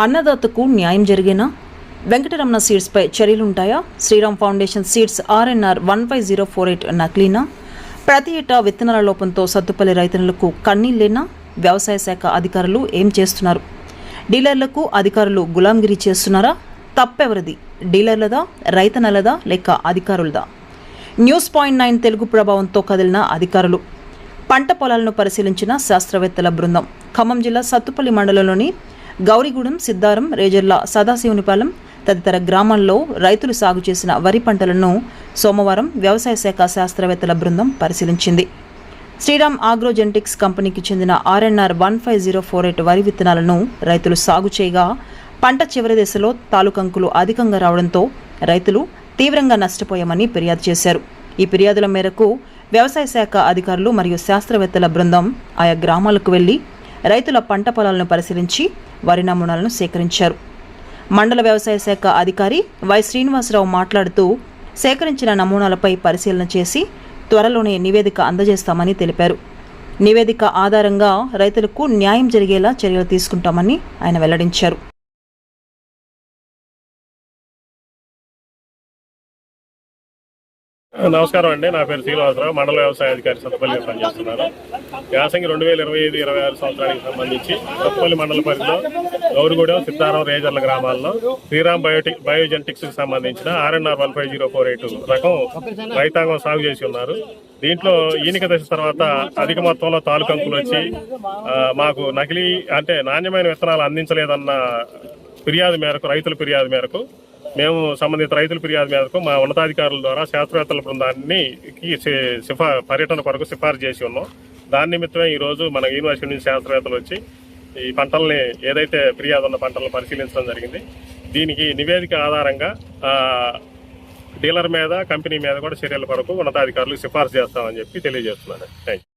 అన్నదాతకు న్యాయం జరిగేనా? వెంకటరమణ సీడ్స్పై చర్యలుంటాయా? శ్రీరామ్ ఫౌండేషన్ సీడ్స్ RNR 15048 నకిలీనా? ప్రతి ఏటా విత్తనాల లోపంతో సత్తుపల్లి రైతులకు కన్నీళ్లేనా? వ్యవసాయ శాఖ అధికారులు ఏం చేస్తున్నారు? డీలర్లకు అధికారులు గులాంగిరి చేస్తున్నారా? తప్పెవరిది? డీలర్లదా, రైతన్నలదా లేక అధికారులదా? News.9 తెలుగు ప్రభావంతో కదిలిన అధికారులు. పంట పొలాలను పరిశీలించిన శాస్త్రవేత్తల బృందం. ఖమ్మం జిల్లా సత్తుపల్లి మండలంలోని గౌరిగూడెం, సిద్దారం, రేజర్ల, సదాశివునిపాలెం తదితర గ్రామాల్లో రైతులు సాగు చేసిన వరి పంటలను సోమవారం వ్యవసాయ శాఖ శాస్త్రవేత్తల బృందం పరిశీలించింది. శ్రీరామ్ ఆగ్రోజెనెటిక్స్ కంపెనీకి చెందిన RNR 15048 వరి విత్తనాలను రైతులు సాగు చేయగా పంట చివరి దశలో తాలుకంకులు అధికంగా రావడంతో రైతులు తీవ్రంగా నష్టపోయామని ఫిర్యాదు చేశారు. ఈ ఫిర్యాదుల మేరకు వ్యవసాయ శాఖ అధికారులు మరియు శాస్త్రవేత్తల బృందం ఆయా గ్రామాలకు వెళ్లి రైతుల పంట పొలాలను పరిశీలించి వరి నమూనాలను సేకరించారు. మండల వ్యవసాయ శాఖ అధికారి వై శ్రీనివాసరావు మాట్లాడుతూ సేకరించిన నమూనాలపై పరిశీలన చేసి త్వరలోనే నివేదిక అందజేస్తామని తెలిపారు. నివేదిక ఆధారంగా రైతులకు న్యాయం జరిగేలా చర్యలు తీసుకుంటామని ఆయన వెల్లడించారు. నమస్కారం అండి. నా పేరు శ్రీనివాసరావు, మండల వ్యవసాయ అధికారి సత్తుపల్లి పనిచేస్తున్నాను. యాసంగి 2025-26 సంవత్సరానికి సంబంధించి సత్తుపల్లి మండల పరిధిలో గౌరిగూడెం, సిద్దారం, రేజర్ల గ్రామాల్లో శ్రీరామ్ బయోజెనెటిక్స్ కి సంబంధించిన RNR 15048 రకం రైతాంగం సాగు చేసి ఉన్నారు. దీంట్లో ఈనిక దశ తర్వాత అధిక మొత్తంలో తాలుకంకులు వచ్చి మాకు నకిలీ అంటే నాణ్యమైన విత్తనాలు అందించలేదన్న ఫిర్యాదు మేరకు, రైతుల ఫిర్యాదు మేరకు మేము సంబంధిత రైతుల ఫిర్యాదు మేరకు మా ఉన్నతాధికారుల ద్వారా శాస్త్రవేత్తల బృందాన్ని పర్యటన కొరకు సిఫారసు చేసి ఉన్నాం. దాని నిమిత్తమే ఈరోజు మన యూనివర్సిటీ నుంచి శాస్త్రవేత్తలు వచ్చి ఈ పంటల్ని ఏదైతే ఫిర్యాదు ఉన్న పంటలను పరిశీలించడం జరిగింది. దీనికి నివేదిక ఆధారంగా డీలర్ మీద, కంపెనీ మీద కూడా చర్యల కొరకు ఉన్నతాధికారులు సిఫారసు చేస్తామని చెప్పి తెలియజేస్తున్నాను. Thank you.